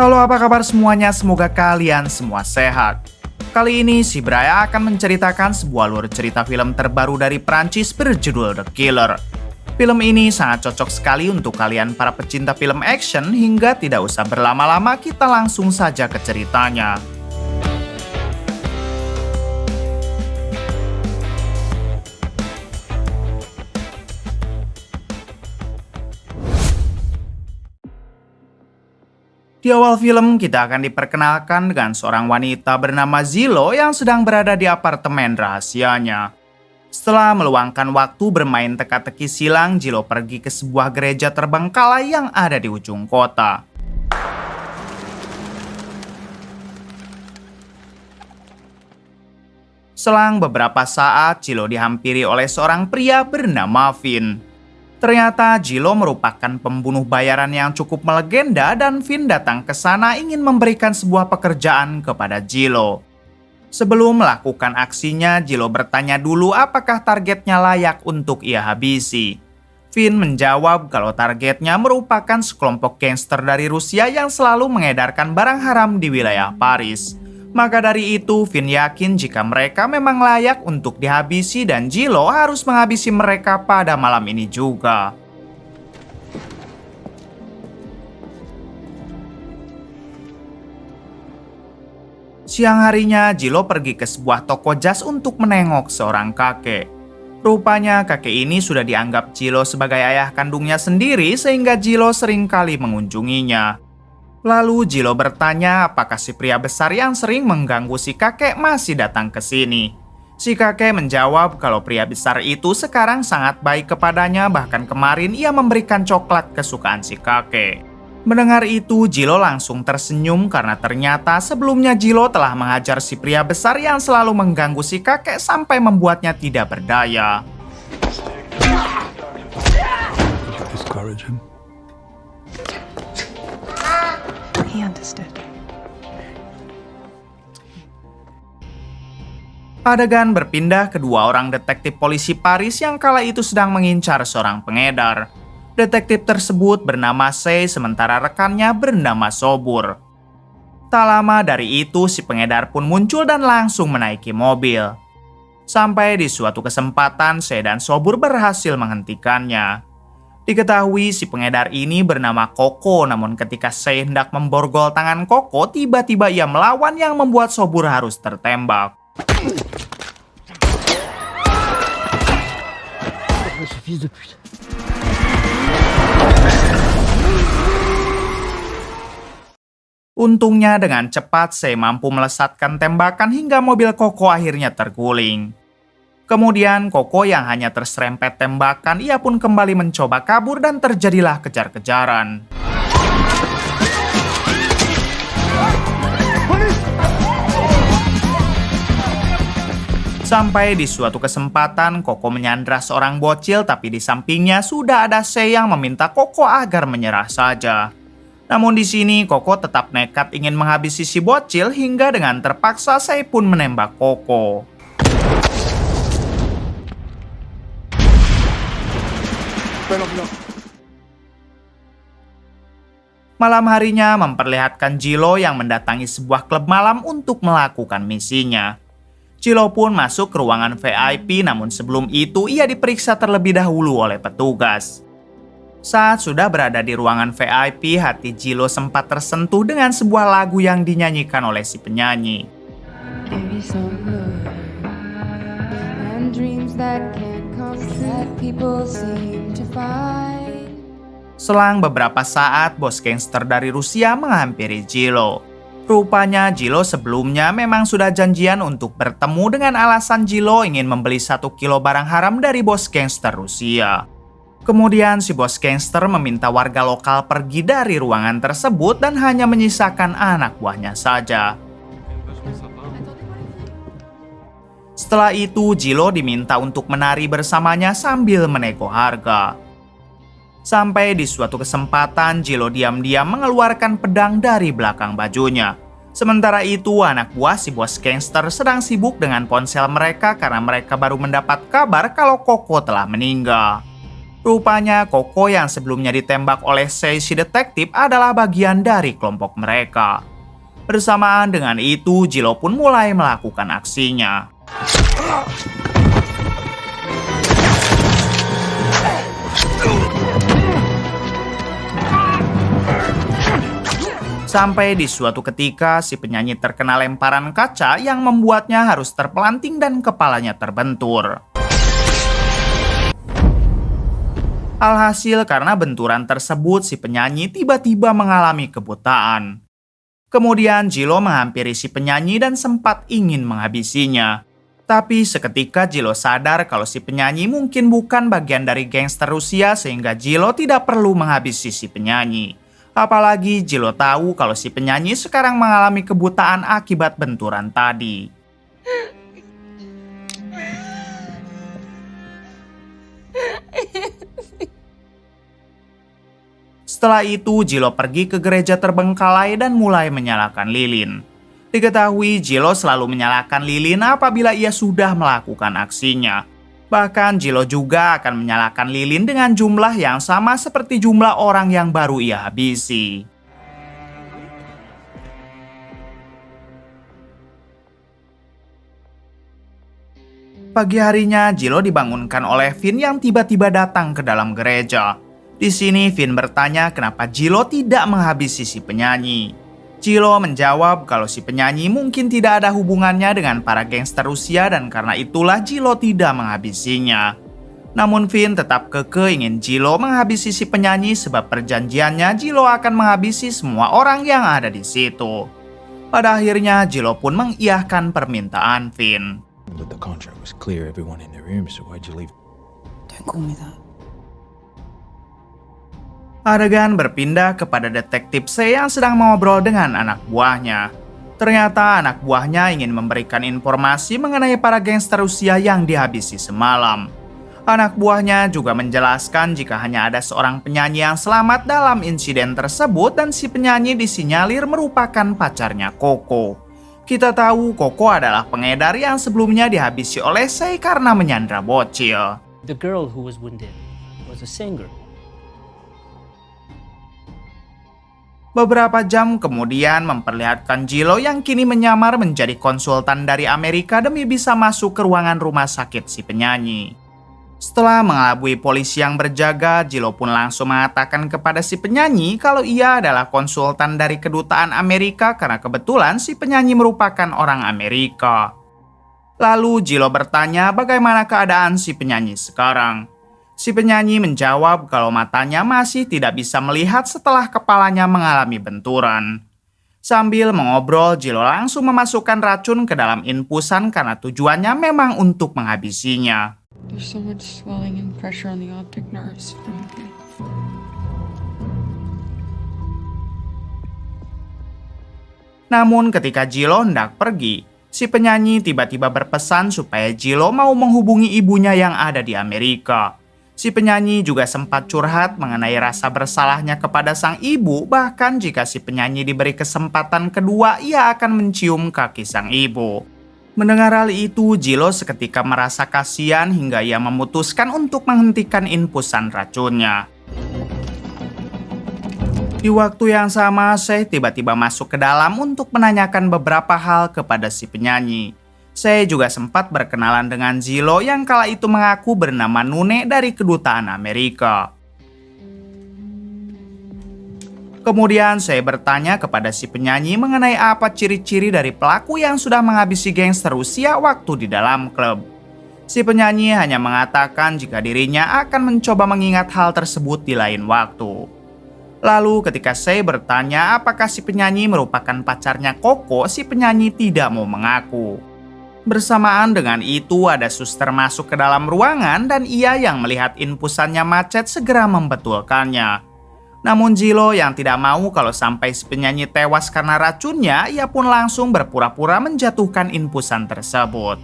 Halo, apa kabar semuanya? Semoga kalian semua sehat. Kali ini si Braya akan menceritakan sebuah alur cerita film terbaru dari Prancis berjudul The Killer. Film ini sangat cocok sekali untuk kalian para pecinta film action, hingga tidak usah berlama-lama, kita langsung saja ke ceritanya. Di awal film, kita akan diperkenalkan dengan seorang wanita bernama Zilo yang sedang berada di apartemen rahasianya. Setelah meluangkan waktu bermain teka-teki silang, Zilo pergi ke sebuah gereja terbengkalai yang ada di ujung kota. Selang beberapa saat, Zilo dihampiri oleh seorang pria bernama Vin. Ternyata Zilo merupakan pembunuh bayaran yang cukup melegenda, dan Vin datang ke sana ingin memberikan sebuah pekerjaan kepada Zilo. Sebelum melakukan aksinya, Zilo bertanya dulu apakah targetnya layak untuk ia habisi. Vin menjawab kalau targetnya merupakan sekelompok gangster dari Rusia yang selalu mengedarkan barang haram di wilayah Paris. Maka dari itu, Vin yakin jika mereka memang layak untuk dihabisi dan Zilo harus menghabisi mereka pada malam ini juga. Siang harinya, Zilo pergi ke sebuah toko jas untuk menengok seorang kakek. Rupanya kakek ini sudah dianggap Zilo sebagai ayah kandungnya sendiri, sehingga Zilo seringkali mengunjunginya. Lalu Zilo bertanya apakah si pria besar yang sering mengganggu si kakek masih datang ke sini. Si kakek menjawab kalau pria besar itu sekarang sangat baik kepadanya, bahkan kemarin ia memberikan coklat kesukaan si kakek. Mendengar itu, Zilo langsung tersenyum karena ternyata sebelumnya Zilo telah menghajar si pria besar yang selalu mengganggu si kakek sampai membuatnya tidak berdaya. Discourage him. He understood. Adegan berpindah ke dua orang detektif polisi Paris yang kala itu sedang mengincar seorang pengedar. Detektif tersebut bernama Sei, sementara rekannya bernama Sobur. Tak lama dari itu, si pengedar pun muncul dan langsung menaiki mobil. Sampai di suatu kesempatan, Sei dan Sobur berhasil menghentikannya. Diketahui si pengedar ini bernama Koko, namun ketika Sei hendak memborgol tangan Koko, tiba-tiba ia melawan yang membuat Sobur harus tertembak. Untungnya dengan cepat Sei mampu melesatkan tembakan hingga mobil Koko akhirnya terguling. Kemudian Koko yang hanya terserempet tembakan, ia pun kembali mencoba kabur dan terjadilah kejar-kejaran. Sampai di suatu kesempatan, Koko menyandra seorang bocil, tapi di sampingnya sudah ada Sei yang meminta Koko agar menyerah saja. Namun di sini Koko tetap nekat ingin menghabisi si bocil, hingga dengan terpaksa Sei pun menembak Koko. Malam harinya memperlihatkan Zilo yang mendatangi sebuah klub malam untuk melakukan misinya. Zilo pun masuk ke ruangan VIP, namun sebelum itu ia diperiksa terlebih dahulu oleh petugas. Saat sudah berada di ruangan VIP, hati Zilo sempat tersentuh dengan sebuah lagu yang dinyanyikan oleh si penyanyi. Selang beberapa saat, bos gangster dari Rusia menghampiri Zilo. Rupanya Zilo sebelumnya memang sudah janjian untuk bertemu dengan alasan Zilo ingin membeli 1 kilo barang haram dari bos gangster Rusia. Kemudian si bos gangster meminta warga lokal pergi dari ruangan tersebut dan hanya menyisakan anak buahnya saja. Setelah itu, Zilo diminta untuk menari bersamanya sambil menego harga. Sampai di suatu kesempatan, Zilo diam-diam mengeluarkan pedang dari belakang bajunya. Sementara itu, anak buah si bos gangster sedang sibuk dengan ponsel mereka karena mereka baru mendapat kabar kalau Koko telah meninggal. Rupanya Koko yang sebelumnya ditembak oleh Sei si detektif adalah bagian dari kelompok mereka. Bersamaan dengan itu, Jilo pun mulai melakukan aksinya. Sampai di suatu ketika, si penyanyi terkena lemparan kaca yang membuatnya harus terpelanting dan kepalanya terbentur. Alhasil, karena benturan tersebut, si penyanyi tiba-tiba mengalami kebutaan. Kemudian Jilo menghampiri si penyanyi dan sempat ingin menghabisinya. Tapi seketika Jilo sadar kalau si penyanyi mungkin bukan bagian dari gangster Rusia sehingga Jilo tidak perlu menghabisi si penyanyi. Apalagi Jilo tahu kalau si penyanyi sekarang mengalami kebutaan akibat benturan tadi. Setelah itu, Jilo pergi ke gereja terbengkalai dan mulai menyalakan lilin. Diketahui Jilo selalu menyalakan lilin apabila ia sudah melakukan aksinya. Bahkan Jilo juga akan menyalakan lilin dengan jumlah yang sama seperti jumlah orang yang baru ia habisi. Pagi harinya, Jilo dibangunkan oleh Finn yang tiba-tiba datang ke dalam gereja. Di sini Finn bertanya kenapa Jilo tidak menghabisi si penyanyi. Jilo menjawab kalau si penyanyi mungkin tidak ada hubungannya dengan para gangster Rusia dan karena itulah Jilo tidak menghabisinya. Namun Finn tetap kekeh ingin Jilo menghabisi si penyanyi sebab perjanjiannya Jilo akan menghabisi semua orang yang ada di situ. Pada akhirnya Jilo pun mengiyahkan permintaan Finn. But the contract was clear, everyone in the room, so why'd you leave? Don't call me that. Adegan berpindah kepada detektif Sei yang sedang mengobrol dengan anak buahnya. Ternyata anak buahnya ingin memberikan informasi mengenai para gangster Rusia yang dihabisi semalam. Anak buahnya juga menjelaskan jika hanya ada seorang penyanyi yang selamat dalam insiden tersebut dan si penyanyi disinyalir merupakan pacarnya Koko. Kita tahu Koko adalah pengedar yang sebelumnya dihabisi oleh Sei karena menyandra bocil. The girl who was wounded was a singer. Beberapa jam kemudian memperlihatkan Jilo yang kini menyamar menjadi konsultan dari Amerika demi bisa masuk ke ruangan rumah sakit si penyanyi. Setelah mengelabui polisi yang berjaga, Jilo pun langsung mengatakan kepada si penyanyi kalau ia adalah konsultan dari kedutaan Amerika karena kebetulan si penyanyi merupakan orang Amerika. Lalu Jilo bertanya bagaimana keadaan si penyanyi sekarang. Si penyanyi menjawab kalau matanya masih tidak bisa melihat setelah kepalanya mengalami benturan. Sambil mengobrol, Jilo langsung memasukkan racun ke dalam infusan karena tujuannya memang untuk menghabisinya. There's so much swelling and pressure on the optic nerves. Namun ketika Jilo hendak pergi, si penyanyi tiba-tiba berpesan supaya Jilo mau menghubungi ibunya yang ada di Amerika. Si penyanyi juga sempat curhat mengenai rasa bersalahnya kepada sang ibu, bahkan jika si penyanyi diberi kesempatan kedua, ia akan mencium kaki sang ibu. Mendengar hal itu, Jilo seketika merasa kasihan hingga ia memutuskan untuk menghentikan infusan racunnya. Di waktu yang sama, Sei tiba-tiba masuk ke dalam untuk menanyakan beberapa hal kepada si penyanyi. Sei juga sempat berkenalan dengan Jilo yang kala itu mengaku bernama Nune dari kedutaan Amerika. Kemudian Sei bertanya kepada si penyanyi mengenai apa ciri-ciri dari pelaku yang sudah menghabisi gangster Rusia waktu di dalam klub. Si penyanyi hanya mengatakan jika dirinya akan mencoba mengingat hal tersebut di lain waktu. Lalu ketika Sei bertanya apakah si penyanyi merupakan pacarnya Koko, si penyanyi tidak mau mengaku. Bersamaan dengan itu ada suster masuk ke dalam ruangan dan ia yang melihat infusannya macet segera membetulkannya. Namun Jilo yang tidak mau kalau sampai si penyanyi tewas karena racunnya, ia pun langsung berpura-pura menjatuhkan infusan tersebut.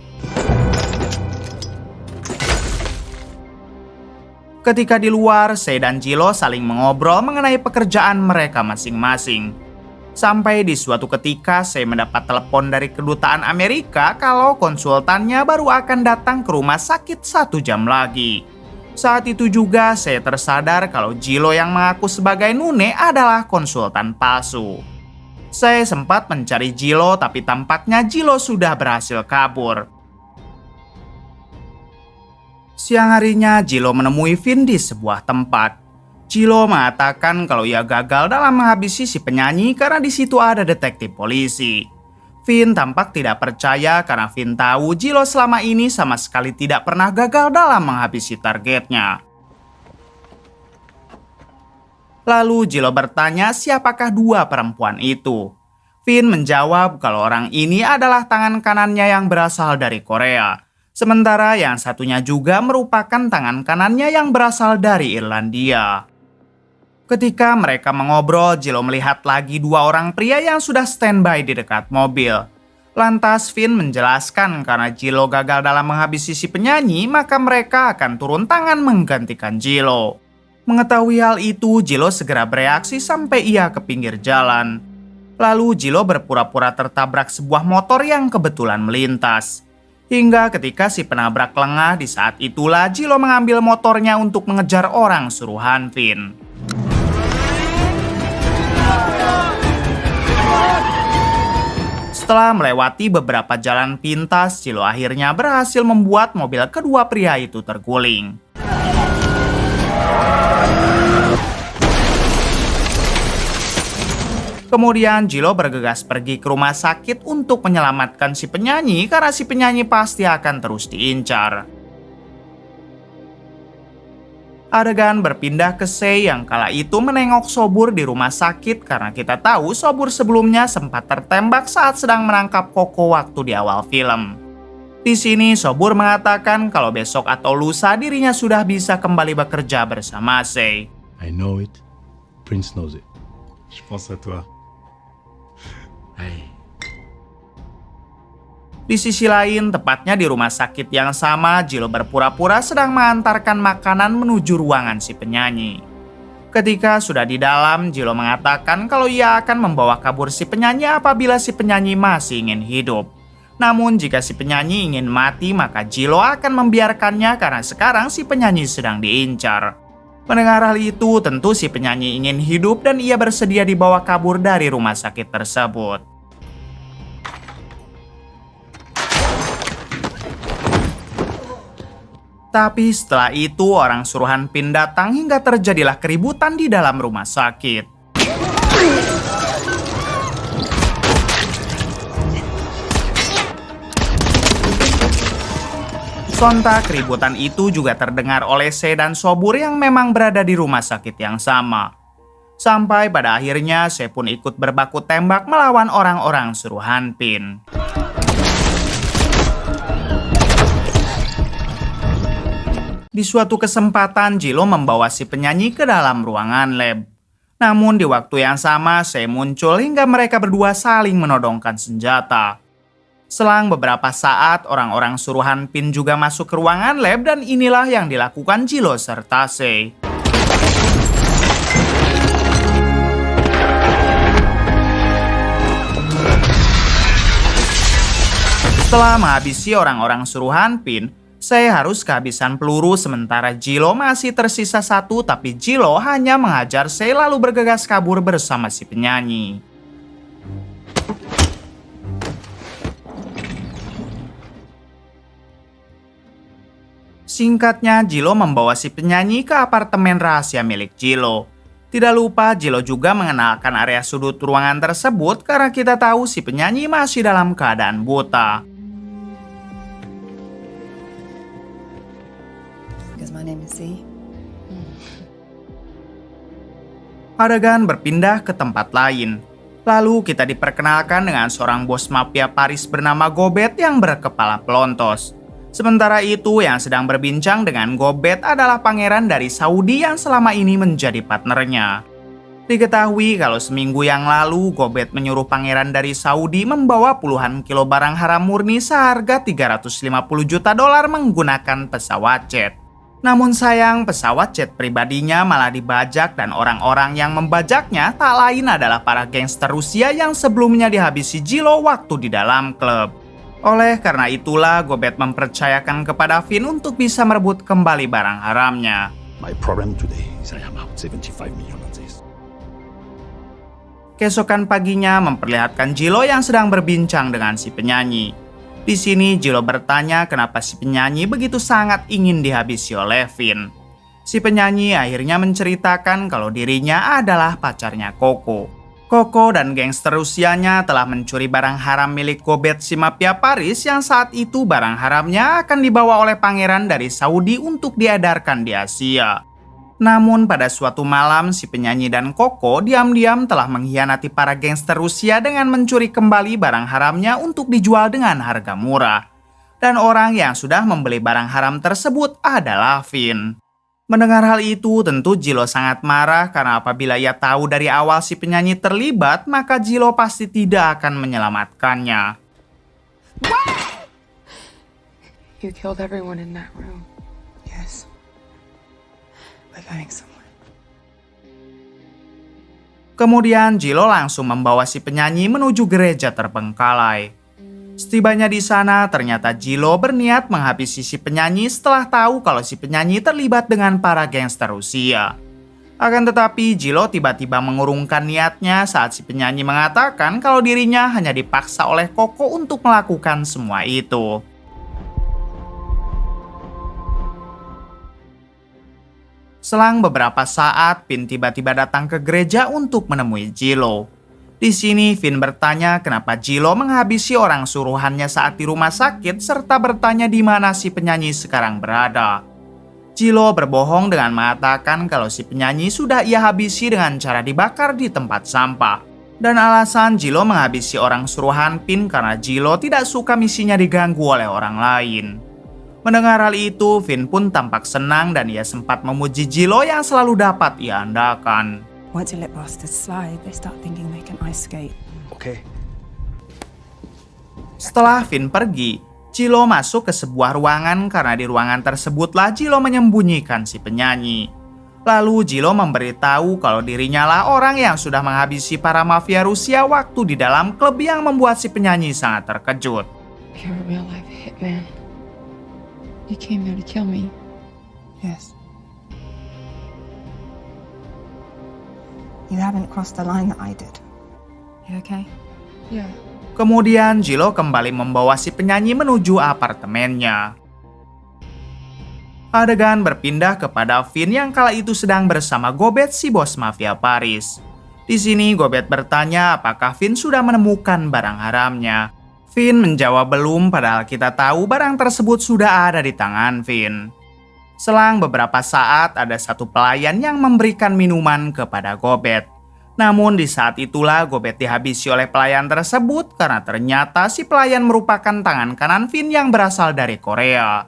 Ketika di luar, Sei dan Jilo saling mengobrol mengenai pekerjaan mereka masing-masing. Sampai di suatu ketika, Sei mendapat telepon dari kedutaan Amerika kalau konsultannya baru akan datang ke rumah sakit 1 jam lagi. Saat itu juga saya tersadar kalau Jilo yang mengaku sebagai Nune adalah konsultan palsu. Saya sempat mencari Jilo tapi tampaknya Jilo sudah berhasil kabur. Siang harinya Jilo menemui Vin di sebuah tempat. Jilo mengatakan kalau ia gagal dalam menghabisi si penyanyi karena di situ ada detektif polisi. Vin tampak tidak percaya karena Vin tahu Jilo selama ini sama sekali tidak pernah gagal dalam menghabisi targetnya. Lalu Jilo bertanya siapakah dua perempuan itu. Vin menjawab kalau orang ini adalah tangan kanannya yang berasal dari Korea. Sementara yang satunya juga merupakan tangan kanannya yang berasal dari Irlandia. Ketika mereka mengobrol, Jilo melihat lagi dua orang pria yang sudah standby di dekat mobil. Lantas Vin menjelaskan karena Jilo gagal dalam menghabisi si penyanyi, maka mereka akan turun tangan menggantikan Jilo. Mengetahui hal itu, Jilo segera bereaksi sampai ia ke pinggir jalan. Lalu Jilo berpura-pura tertabrak sebuah motor yang kebetulan melintas. Hingga ketika si penabrak lengah, di saat itulah Jilo mengambil motornya untuk mengejar orang suruhan Vin. Setelah melewati beberapa jalan pintas, Jilo akhirnya berhasil membuat mobil kedua pria itu terguling. Kemudian Jilo bergegas pergi ke rumah sakit untuk menyelamatkan si penyanyi karena si penyanyi pasti akan terus diincar. Adegan berpindah ke Sei yang kala itu menengok Sobur di rumah sakit karena kita tahu Sobur sebelumnya sempat tertembak saat sedang menangkap Koko waktu di awal film. Di sini Sobur mengatakan kalau besok atau lusa dirinya sudah bisa kembali bekerja bersama Sei. I know it. Prince knows it. Je pense à toi. Di sisi lain, tepatnya di rumah sakit yang sama, Jilo berpura-pura sedang mengantarkan makanan menuju ruangan si penyanyi. Ketika sudah di dalam, Jilo mengatakan kalau ia akan membawa kabur si penyanyi apabila si penyanyi masih ingin hidup. Namun jika si penyanyi ingin mati, maka Jilo akan membiarkannya karena sekarang si penyanyi sedang diincar. Mendengar hal itu, tentu si penyanyi ingin hidup dan ia bersedia dibawa kabur dari rumah sakit tersebut. Tapi setelah itu orang suruhan Vin datang hingga terjadilah keributan di dalam rumah sakit. Sontak keributan itu juga terdengar oleh Sei dan Sobur yang memang berada di rumah sakit yang sama. Sampai pada akhirnya Sei pun ikut berbaku tembak melawan orang-orang suruhan Vin. Di suatu kesempatan, Jilo membawa si penyanyi ke dalam ruangan lab. Namun di waktu yang sama, Sei muncul hingga mereka berdua saling menodongkan senjata. Selang beberapa saat, orang-orang suruhan Vin juga masuk ke ruangan lab dan inilah yang dilakukan Jilo serta Sei. Setelah menghabisi orang-orang suruhan Vin, Sei harus kehabisan peluru sementara Jilo masih tersisa satu, tapi Jilo hanya menghajar Sei lalu bergegas kabur bersama si penyanyi. Singkatnya, Jilo membawa si penyanyi ke apartemen rahasia milik Jilo. Tidak lupa, Jilo juga mengenalkan area sudut ruangan tersebut karena kita tahu si penyanyi masih dalam keadaan buta. My name is Z. Adegan berpindah ke tempat lain. Lalu kita diperkenalkan dengan seorang bos mafia Paris bernama Gobet yang berkepala pelontos. Sementara itu yang sedang berbincang dengan Gobet adalah pangeran dari Saudi yang selama ini menjadi partnernya. Diketahui kalau seminggu yang lalu Gobet menyuruh pangeran dari Saudi membawa puluhan kilo barang haram murni seharga $350 juta menggunakan pesawat jet. Namun sayang, pesawat jet pribadinya malah dibajak dan orang-orang yang membajaknya tak lain adalah para gangster Rusia yang sebelumnya dihabisi Jilo waktu di dalam klub. Oleh karena itulah, Gobet mempercayakan kepada Finn untuk bisa merebut kembali barang haramnya. My problem today is I am out 75 million on this. Keesokan paginya memperlihatkan Jilo yang sedang berbincang dengan si penyanyi. Di sini Jilo bertanya kenapa si penyanyi begitu sangat ingin dihabisi oleh Finn. Si penyanyi akhirnya menceritakan kalau dirinya adalah pacarnya Coco. Coco dan gangster Rusianya telah mencuri barang haram milik Gobet si mafia Paris yang saat itu barang haramnya akan dibawa oleh pangeran dari Saudi untuk diedarkan di Asia. Namun pada suatu malam si penyanyi dan Coco diam-diam telah mengkhianati para gangster Rusia dengan mencuri kembali barang haramnya untuk dijual dengan harga murah. Dan orang yang sudah membeli barang haram tersebut adalah Finn. Mendengar hal itu, tentu Jilo sangat marah karena apabila ia tahu dari awal si penyanyi terlibat, maka Jilo pasti tidak akan menyelamatkannya. You killed everyone in that room. Yes. We're going somewhere. Kemudian Jilo langsung membawa si penyanyi menuju gereja terbengkalai. Setibanya di sana, ternyata Jilo berniat menghabisi si penyanyi setelah tahu kalau si penyanyi terlibat dengan para gangster Rusia. Akan tetapi, Jilo tiba-tiba mengurungkan niatnya saat si penyanyi mengatakan kalau dirinya hanya dipaksa oleh Coco untuk melakukan semua itu. Selang beberapa saat, Finn tiba-tiba datang ke gereja untuk menemui Jilo. Di sini, Finn bertanya kenapa Jilo menghabisi orang suruhannya saat di rumah sakit serta bertanya di mana si penyanyi sekarang berada. Jilo berbohong dengan mengatakan kalau si penyanyi sudah ia habisi dengan cara dibakar di tempat sampah. Dan alasan Jilo menghabisi orang suruhan Finn karena Jilo tidak suka misinya diganggu oleh orang lain. Mendengar hal itu, Finn pun tampak senang dan ia sempat memuji Jilo yang selalu dapat ia andalkan. Once you let bastards slide, they start thinking they can ice skate. Okay. Setelah Finn pergi, Jilo masuk ke sebuah ruangan karena di ruangan tersebutlah Jilo menyembunyikan si penyanyi. Lalu Jilo memberitahu kalau dirinya lah orang yang sudah menghabisi para mafia Rusia waktu di dalam klub yang membuat si penyanyi sangat terkejut. You're a real life hitman. You came here to kill me. Yes. You haven't crossed the line that I did. You okay? Yeah. Kemudian Jilo kembali membawa si penyanyi menuju apartemennya. Adegan berpindah kepada Finn yang kala itu sedang bersama Gobet si bos mafia Paris. Di sini Gobet bertanya apakah Finn sudah menemukan barang haramnya. Finn menjawab belum, padahal kita tahu barang tersebut sudah ada di tangan Finn. Selang beberapa saat ada satu pelayan yang memberikan minuman kepada Gobet. Namun di saat itulah Gobet dihabisi oleh pelayan tersebut karena ternyata si pelayan merupakan tangan kanan Finn yang berasal dari Korea.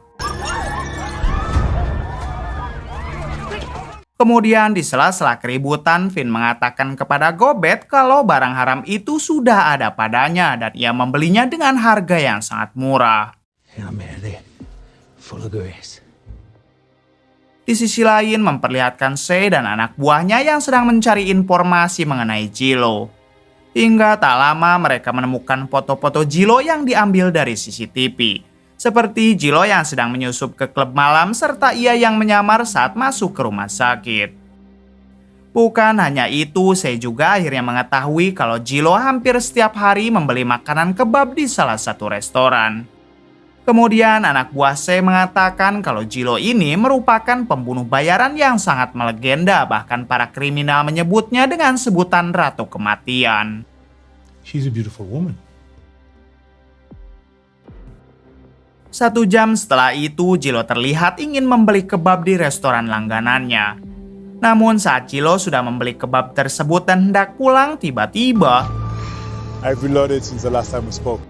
Kemudian di sela-sela keributan, Finn mengatakan kepada Gobet kalau barang haram itu sudah ada padanya dan ia membelinya dengan harga yang sangat murah. I'm out there, full of grace. Di sisi lain memperlihatkan Sei dan anak buahnya yang sedang mencari informasi mengenai Jilo. Hingga tak lama mereka menemukan foto-foto Jilo yang diambil dari CCTV. Seperti Jilo yang sedang menyusup ke klub malam serta ia yang menyamar saat masuk ke rumah sakit. Bukan hanya itu, Sei juga akhirnya mengetahui kalau Jilo hampir setiap hari membeli makanan kebab di salah satu restoran. Kemudian anak buah Sei mengatakan kalau Jilo ini merupakan pembunuh bayaran yang sangat melegenda, bahkan para kriminal menyebutnya dengan sebutan Ratu Kematian. She's a beautiful woman. 1 jam setelah itu, Jilo terlihat ingin membeli kebab di restoran langganannya. Namun saat Jilo sudah membeli kebab tersebut dan hendak pulang, tiba-tiba I've reloaded since the last time we spoke.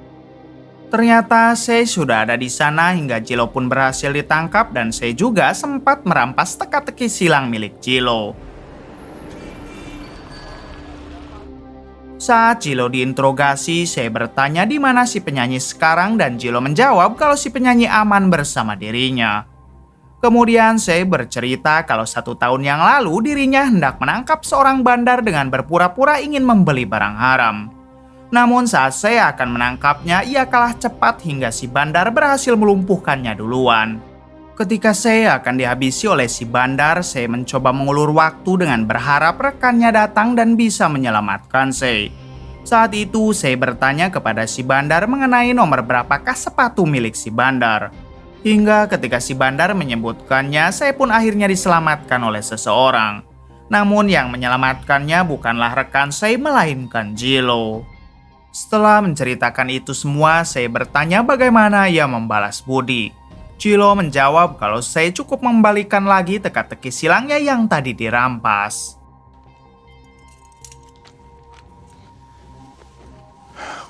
ternyata Sei sudah ada di sana hingga Jilo pun berhasil ditangkap dan Sei juga sempat merampas teka-teki silang milik Jilo. Saat Jilo diinterogasi, Sei bertanya di mana si penyanyi sekarang dan Jilo menjawab kalau si penyanyi aman bersama dirinya. Kemudian Sei bercerita kalau 1 tahun yang lalu dirinya hendak menangkap seorang bandar dengan berpura-pura ingin membeli barang haram. Namun saat Sei akan menangkapnya, ia kalah cepat hingga si bandar berhasil melumpuhkannya duluan. Ketika Sei akan dihabisi oleh si bandar, Sei mencoba mengulur waktu dengan berharap rekannya datang dan bisa menyelamatkan Sei. Saat itu, Sei bertanya kepada si bandar mengenai nomor berapakah sepatu milik si bandar. Hingga ketika si bandar menyebutkannya, Sei pun akhirnya diselamatkan oleh seseorang. Namun yang menyelamatkannya bukanlah rekan Sei, melainkan Jilo. Setelah menceritakan itu semua, Sei bertanya bagaimana ia membalas budi. Jilo menjawab kalau Sei cukup mengembalikan lagi teka-teki silangnya yang tadi dirampas.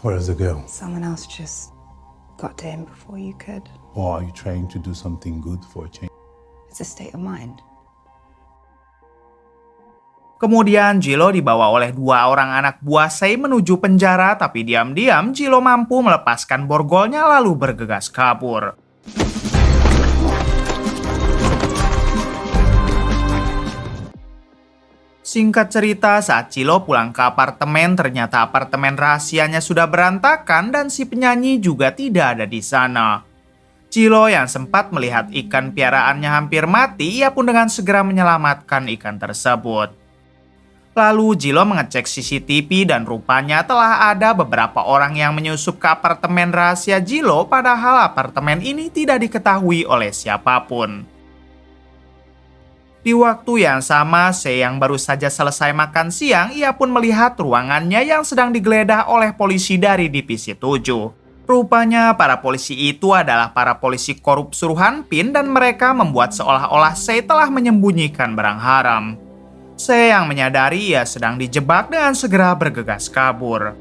Where's the girl? Someone else just got to him before you could. Or are you trying to do something good for a change? It's a state of mind. Kemudian Jilo dibawa oleh 2 orang anak buah Sei menuju penjara, tapi diam-diam Jilo mampu melepaskan borgolnya lalu bergegas kabur. Singkat cerita, saat Jilo pulang ke apartemen, ternyata apartemen rahasianya sudah berantakan dan si penyanyi juga tidak ada di sana. Jilo yang sempat melihat ikan piaraannya hampir mati, ia pun dengan segera menyelamatkan ikan tersebut. Lalu Jilo mengecek CCTV dan rupanya telah ada beberapa orang yang menyusup ke apartemen rahasia Jilo, padahal apartemen ini tidak diketahui oleh siapapun. Di waktu yang sama, Sei yang baru saja selesai makan siang, ia pun melihat ruangannya yang sedang digeledah oleh polisi dari Divisi 7. Rupanya para polisi itu adalah para polisi korup suruhan PIN dan mereka membuat seolah-olah Sei telah menyembunyikan barang haram. Sei yang menyadari ia sedang dijebak dengan segera bergegas kabur.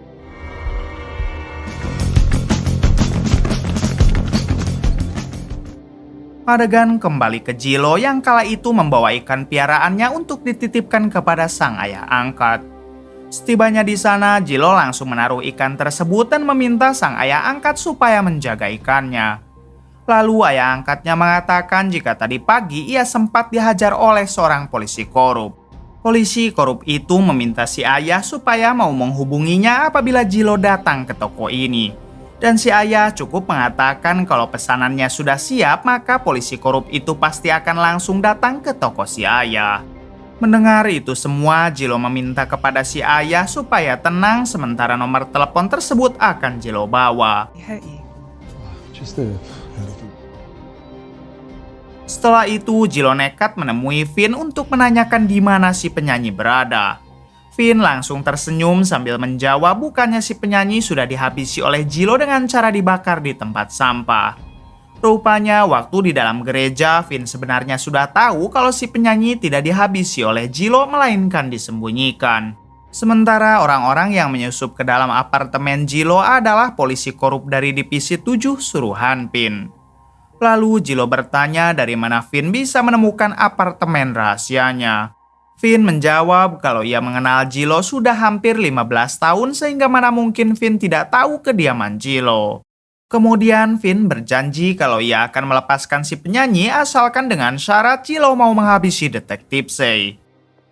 Adegan kembali ke Jilo yang kala itu membawa ikan piaraannya untuk dititipkan kepada sang ayah angkat. Setibanya di sana, Jilo langsung menaruh ikan tersebut dan meminta sang ayah angkat supaya menjaga ikannya. Lalu ayah angkatnya mengatakan jika tadi pagi ia sempat dihajar oleh seorang polisi korup. Polisi korup itu meminta si ayah supaya mau menghubunginya apabila Jilo datang ke toko ini. Dan si ayah cukup mengatakan kalau pesanannya sudah siap, maka polisi korup itu pasti akan langsung datang ke toko si ayah. Mendengar itu semua, Jilo meminta kepada si ayah supaya tenang sementara nomor telepon tersebut akan Jilo bawa. He hurt you. Just a little. Setelah itu, Jilo nekat menemui Finn untuk menanyakan di mana si penyanyi berada. Finn langsung tersenyum sambil menjawab bukannya si penyanyi sudah dihabisi oleh Jilo dengan cara dibakar di tempat sampah. Rupanya waktu di dalam gereja, Finn sebenarnya sudah tahu kalau si penyanyi tidak dihabisi oleh Jilo melainkan disembunyikan. Sementara orang-orang yang menyusup ke dalam apartemen Jilo adalah polisi korup dari Divisi 7 suruhan PIN. Lalu Jilo bertanya dari mana Finn bisa menemukan apartemen rahasianya. Finn menjawab kalau ia mengenal Jilo sudah hampir 15 tahun sehingga mana mungkin Finn tidak tahu kediaman Jilo. Kemudian Finn berjanji kalau ia akan melepaskan si penyanyi asalkan dengan syarat Jilo mau menghabisi detektif Sei.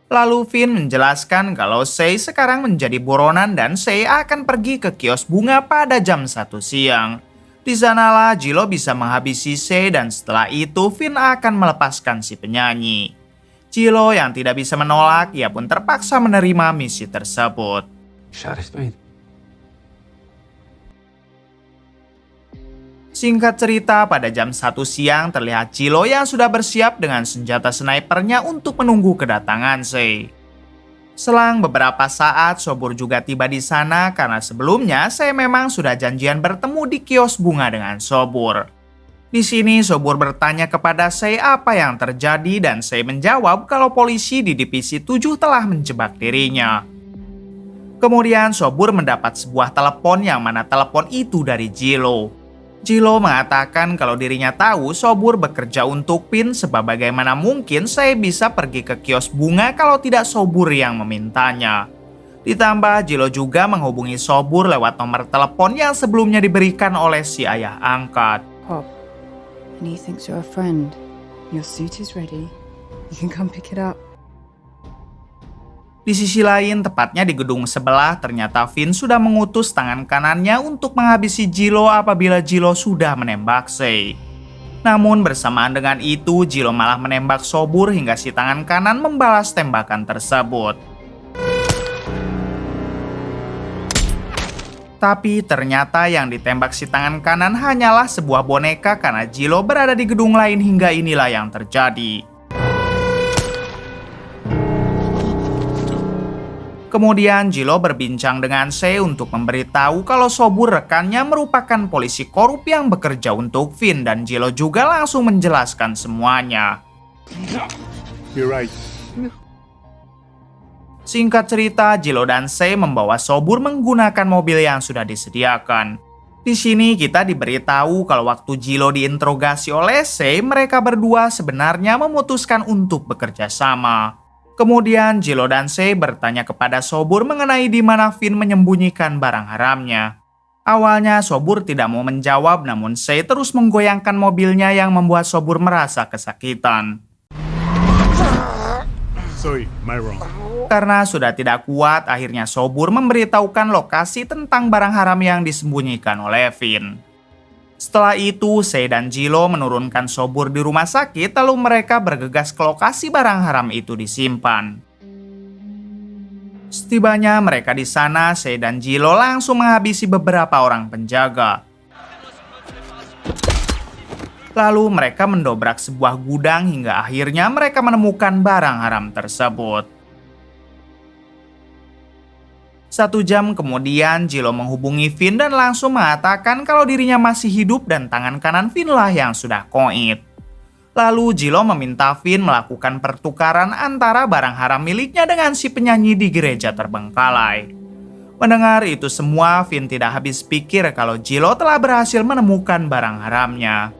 Lalu Finn menjelaskan kalau Sei sekarang menjadi buronan dan Sei akan pergi ke kios bunga pada jam 1 siang. Di sanalah Jilo bisa menghabisi Sei dan setelah itu Finn akan melepaskan si penyanyi. Jilo yang tidak bisa menolak, ia pun terpaksa menerima misi tersebut. Singkat cerita, pada jam 1 siang terlihat Jilo yang sudah bersiap dengan senjata snipernya untuk menunggu kedatangan Sei. Selang beberapa saat, Sobur juga tiba di sana karena sebelumnya Sei memang sudah janjian bertemu di kios bunga dengan Sobur. Di sini Sobur bertanya kepada Sei apa yang terjadi dan Sei menjawab kalau polisi di Divisi 7 telah menjebak dirinya. Kemudian Sobur mendapat sebuah telepon yang mana telepon itu dari Jilo. Jilo mengatakan kalau dirinya tahu Sobur bekerja untuk PIN sebab bagaimana mungkin Sei bisa pergi ke kios bunga kalau tidak Sobur yang memintanya. Ditambah Jilo juga menghubungi Sobur lewat nomor telepon yang sebelumnya diberikan oleh si ayah angkat. Pop, and he thinks you're a friend. Your suit is ready. You can come pick it up. Di sisi lain, tepatnya di gedung sebelah, ternyata Finn sudah mengutus tangan kanannya untuk menghabisi Jilo apabila Jilo sudah menembak Sei. Namun bersamaan dengan itu, Jilo malah menembak Sobur hingga si tangan kanan membalas tembakan tersebut. Tapi ternyata yang ditembak si tangan kanan hanyalah sebuah boneka karena Jilo berada di gedung lain hingga inilah yang terjadi. Kemudian Jilo berbincang dengan Sei untuk memberitahu kalau Sobur rekannya merupakan polisi korup yang bekerja untuk Finn dan Jilo juga langsung menjelaskan semuanya. You're right. Singkat cerita, Jilo dan Sei membawa Sobur menggunakan mobil yang sudah disediakan. Di sini kita diberitahu kalau waktu Jilo diinterogasi oleh Sei, mereka berdua sebenarnya memutuskan untuk bekerja sama. Kemudian Jilo dan Sei bertanya kepada Sobur mengenai di mana Finn menyembunyikan barang haramnya. Awalnya Sobur tidak mau menjawab, namun Sei terus menggoyangkan mobilnya yang membuat Sobur merasa kesakitan. Sorry, my wrong. Karena sudah tidak kuat, akhirnya Sobur memberitahukan lokasi tentang barang haram yang disembunyikan oleh Finn. Setelah itu, Sei dan Jilo menurunkan Sobur di rumah sakit, lalu mereka bergegas ke lokasi barang haram itu disimpan. Setibanya mereka di sana, Sei dan Jilo langsung menghabisi beberapa orang penjaga. Lalu mereka mendobrak sebuah gudang hingga akhirnya mereka menemukan barang haram tersebut. 1 jam kemudian, Jilo menghubungi Finn dan langsung mengatakan kalau dirinya masih hidup dan tangan kanan Finn lah yang sudah koit. Lalu Jilo meminta Finn melakukan pertukaran antara barang haram miliknya dengan si penyanyi di gereja terbengkalai. Mendengar itu semua, Finn tidak habis pikir kalau Jilo telah berhasil menemukan barang haramnya.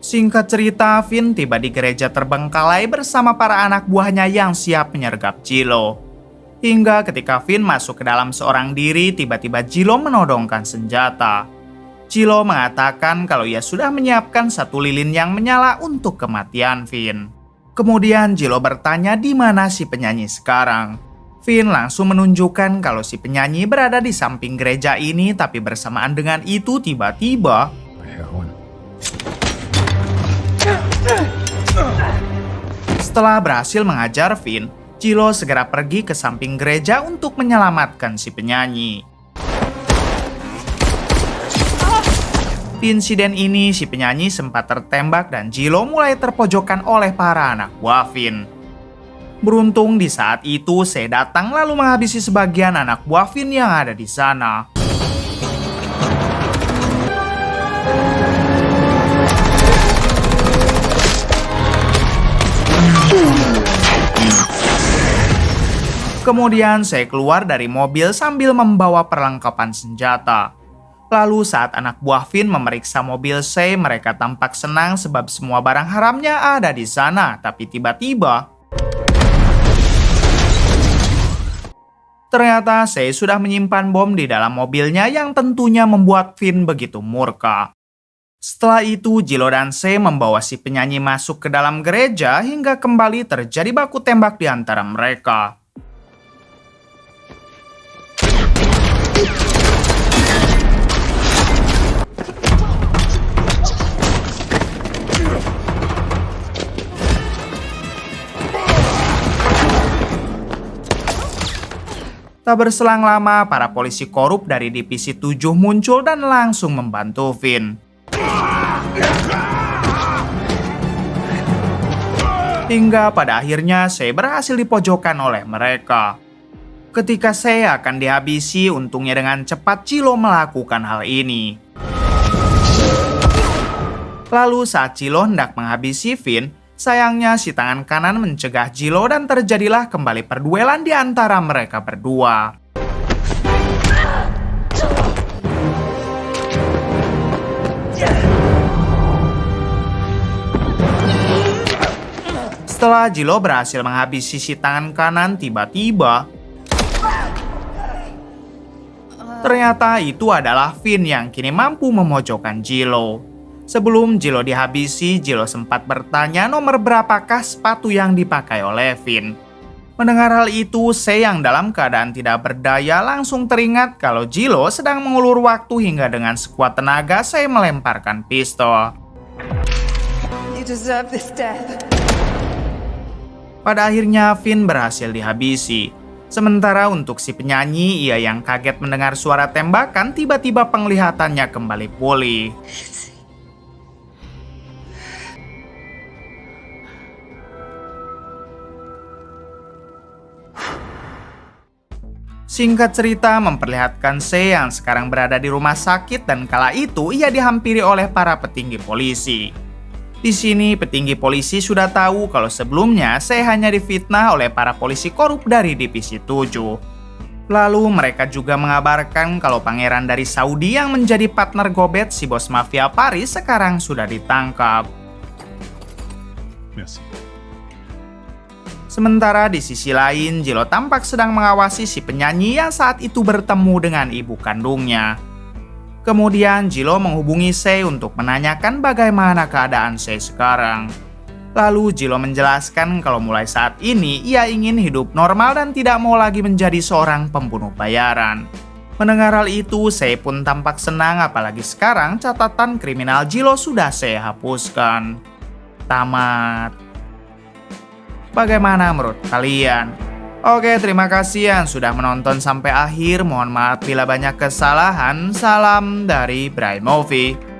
Singkat cerita, Finn tiba di gereja terbengkalai bersama para anak buahnya yang siap menyergap Jilo. Hingga ketika Finn masuk ke dalam seorang diri, tiba-tiba Jilo menodongkan senjata. Jilo mengatakan kalau ia sudah menyiapkan 1 lilin yang menyala untuk kematian Finn. Kemudian Jilo bertanya di mana si penyanyi sekarang. Finn langsung menunjukkan kalau si penyanyi berada di samping gereja ini, tapi bersamaan dengan itu tiba-tiba setelah berhasil mengajar Finn, Jilo segera pergi ke samping gereja untuk menyelamatkan si penyanyi. Di insiden ini, si penyanyi sempat tertembak dan Jilo mulai terpojokkan oleh para anak buah Finn. Beruntung di saat itu, Sei datang lalu menghabisi sebagian anak buah Finn yang ada di sana. Kemudian Sei keluar dari mobil sambil membawa perlengkapan senjata. Lalu saat anak buah Finn memeriksa mobil Sei, mereka tampak senang sebab semua barang haramnya ada di sana. Tapi tiba-tiba, ternyata Sei sudah menyimpan bom di dalam mobilnya yang tentunya membuat Finn begitu murka. Setelah itu, Jilo dan Sei membawa si penyanyi masuk ke dalam gereja hingga kembali terjadi baku tembak di antara mereka. Tak berselang lama, para polisi korup dari Divisi 7 muncul dan langsung membantu Finn. Hingga pada akhirnya Sei berhasil dipojokkan oleh mereka. Ketika Sei akan dihabisi, untungnya dengan cepat Jilo melakukan hal ini. Lalu saat Jilo hendak menghabisi Finn, sayangnya si tangan kanan mencegah Jilo dan terjadilah kembali perduelan di antara mereka berdua. Setelah Jilo berhasil menghabisi si tangan kanan, tiba-tiba ternyata itu adalah Finn yang kini mampu memojokkan Jilo. Sebelum Jilo dihabisi, Jilo sempat bertanya nomor berapakah sepatu yang dipakai oleh Finn. Mendengar hal itu, Se yang dalam keadaan tidak berdaya langsung teringat kalau Jilo sedang mengulur waktu hingga dengan sekuat tenaga Se melemparkan pistol. You deserve this death. Pada akhirnya Finn berhasil dihabisi. Sementara untuk si penyanyi, ia yang kaget mendengar suara tembakan, tiba-tiba penglihatannya kembali pulih. Singkat cerita memperlihatkan Se yang sekarang berada di rumah sakit dan kala itu ia dihampiri oleh para petinggi polisi. Di sini petinggi polisi sudah tahu kalau sebelumnya Se hanya difitnah oleh para polisi korup dari Divisi 7. Lalu mereka juga mengabarkan kalau pangeran dari Saudi yang menjadi partner Gobet si bos mafia Paris sekarang sudah ditangkap. Merci. Sementara di sisi lain, Jilo tampak sedang mengawasi si penyanyi yang saat itu bertemu dengan ibu kandungnya. Kemudian Jilo menghubungi Se untuk menanyakan bagaimana keadaan Se sekarang. Lalu Jilo menjelaskan kalau mulai saat ini ia ingin hidup normal dan tidak mau lagi menjadi seorang pembunuh bayaran. Mendengar hal itu, Se pun tampak senang apalagi sekarang catatan kriminal Jilo sudah Se hapuskan. Tamat. Bagaimana menurut kalian? Oke, terima kasih yang sudah menonton sampai akhir. Mohon maaf bila banyak kesalahan. Salam dari Bright Movie.